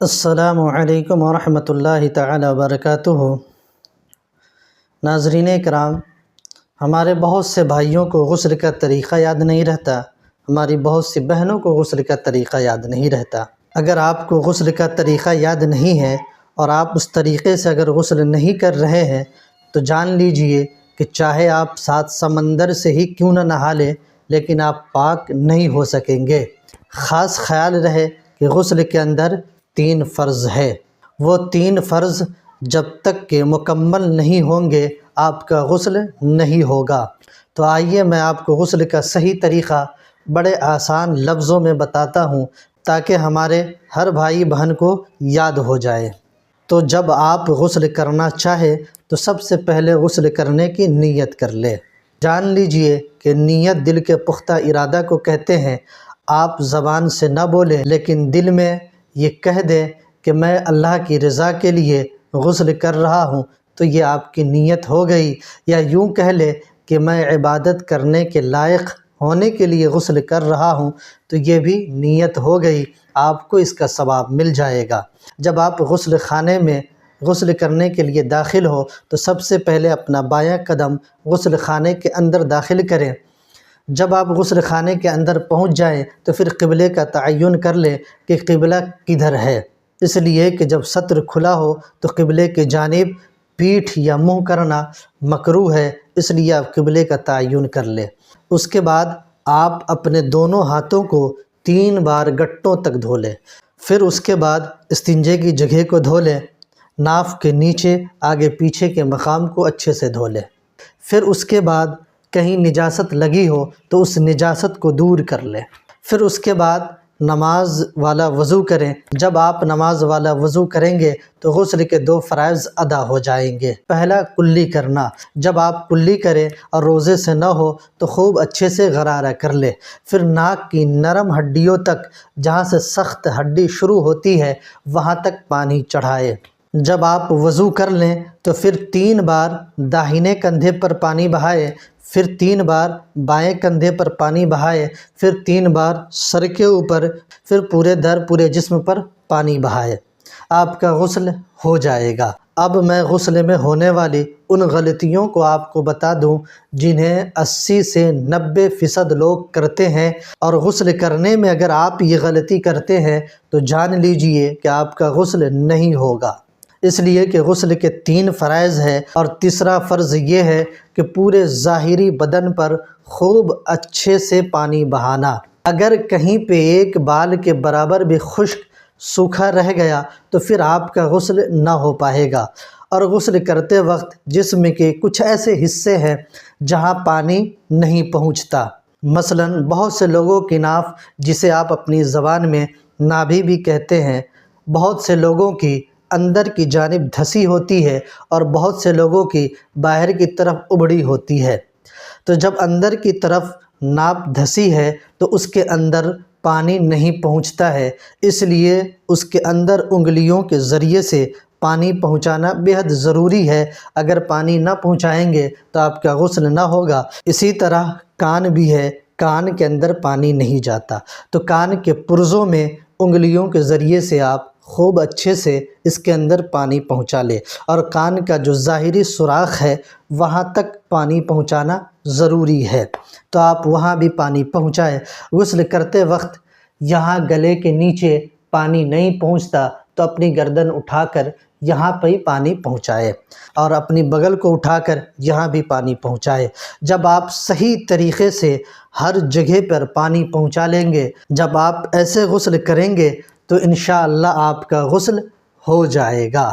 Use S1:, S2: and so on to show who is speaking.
S1: السلام علیکم ورحمۃ اللہ تعالی وبرکاتہ۔ ناظرین کرام، ہمارے بہت سے بھائیوں کو غسل کا طریقہ یاد نہیں رہتا، ہماری بہت سی بہنوں کو غسل کا طریقہ یاد نہیں رہتا۔ اگر آپ کو غسل کا طریقہ یاد نہیں ہے اور آپ اس طریقے سے اگر غسل نہیں کر رہے ہیں تو جان لیجئے کہ چاہے آپ 7 سمندر سے ہی کیوں نہ نہا لیں لیکن آپ پاک نہیں ہو سکیں گے۔ خاص خیال رہے کہ غسل کے اندر 3 فرض ہے، وہ 3 فرض جب تک کہ مکمل نہیں ہوں گے آپ کا غسل نہیں ہوگا۔ تو آئیے میں آپ کو غسل کا صحیح طریقہ بڑے آسان لفظوں میں بتاتا ہوں تاکہ ہمارے ہر بھائی بہن کو یاد ہو جائے۔ تو جب آپ غسل کرنا چاہے تو سب سے پہلے غسل کرنے کی نیت کر لے۔ جان لیجئے کہ نیت دل کے پختہ ارادہ کو کہتے ہیں۔ آپ زبان سے نہ بولیں لیکن دل میں یہ کہہ دیں کہ میں اللہ کی رضا کے لیے غسل کر رہا ہوں، تو یہ آپ کی نیت ہو گئی۔ یا یوں کہہ لیں کہ میں عبادت کرنے کے لائق ہونے کے لیے غسل کر رہا ہوں، تو یہ بھی نیت ہو گئی، آپ کو اس کا ثواب مل جائے گا۔ جب آپ غسل خانے میں غسل کرنے کے لیے داخل ہو تو سب سے پہلے اپنا بایاں قدم غسل خانے کے اندر داخل کریں۔ جب آپ غسل خانے کے اندر پہنچ جائیں تو پھر قبلے کا تعین کر لیں کہ قبلہ کدھر ہے، اس لیے کہ جب ستر کھلا ہو تو قبلے کی جانب پیٹھ یا منہ کرنا مکروہ ہے، اس لیے آپ قبلے کا تعین کر لیں۔ اس کے بعد آپ اپنے دونوں ہاتھوں کو 3 بار گٹوں تک دھو لیں۔ پھر اس کے بعد استنجے کی جگہ کو دھو لیں، ناف کے نیچے آگے پیچھے کے مقام کو اچھے سے دھو لیں۔ پھر اس کے بعد کہیں نجاست لگی ہو تو اس نجاست کو دور کر لیں۔ پھر اس کے بعد نماز والا وضو کریں۔ جب آپ نماز والا وضو کریں گے تو غسل کے 2 فرائض ادا ہو جائیں گے۔ پہلا کلی کرنا، جب آپ کلی کریں اور روزے سے نہ ہو تو خوب اچھے سے غرارہ کر لیں۔ پھر ناک کی نرم ہڈیوں تک، جہاں سے سخت ہڈی شروع ہوتی ہے وہاں تک پانی چڑھائیں۔ جب آپ وضو کر لیں تو پھر 3 بار داہنے کندھے پر پانی بہائیں، پھر 3 بار بائیں کندھے پر پانی بہائیں، پھر 3 بار سر کے اوپر، پھر پورے جسم پر پانی بہائیں۔ آپ کا غسل ہو جائے گا۔ اب میں غسل میں ہونے والی ان غلطیوں کو آپ کو بتا دوں جنہیں 80 سے 90% لوگ کرتے ہیں، اور غسل کرنے میں اگر آپ یہ غلطی کرتے ہیں تو جان لیجئے کہ آپ کا غسل نہیں ہوگا، اس لیے کہ غسل کے 3 فرائض ہیں، اور تیسرا فرض یہ ہے کہ پورے ظاہری بدن پر خوب اچھے سے پانی بہانا۔ اگر کہیں پہ ایک بال کے برابر بھی خشک سوکھا رہ گیا تو پھر آپ کا غسل نہ ہو پائے گا۔ اور غسل کرتے وقت جسم کے کچھ ایسے حصے ہیں جہاں پانی نہیں پہنچتا، مثلا بہت سے لوگوں کی ناف، جسے آپ اپنی زبان میں نابھی بھی کہتے ہیں، بہت سے لوگوں کی اندر کی جانب دھسی ہوتی ہے اور بہت سے لوگوں کی باہر کی طرف ابڑی ہوتی ہے۔ تو جب اندر کی طرف ناپ دھسی ہے تو اس کے اندر پانی نہیں پہنچتا ہے، اس لیے اس کے اندر انگلیوں کے ذریعے سے پانی پہنچانا بہت ضروری ہے۔ اگر پانی نہ پہنچائیں گے تو آپ کا غسل نہ ہوگا۔ اسی طرح کان بھی ہے، کان کے اندر پانی نہیں جاتا، تو کان کے پرزوں میں انگلیوں کے ذریعے سے آپ خوب اچھے سے اس کے اندر پانی پہنچا لے، اور کان کا جو ظاہری سوراخ ہے وہاں تک پانی پہنچانا ضروری ہے، تو آپ وہاں بھی پانی پہنچائیں۔ غسل کرتے وقت یہاں گلے کے نیچے پانی نہیں پہنچتا تو اپنی گردن اٹھا کر یہاں پہ ہی پانی پہنچائے، اور اپنی بغل کو اٹھا کر یہاں بھی پانی پہنچائے۔ جب آپ صحیح طریقے سے ہر جگہ پر پانی پہنچا لیں گے، جب آپ ایسے غسل کریں گے تو انشاءاللہ آپ کا غسل ہو جائے گا۔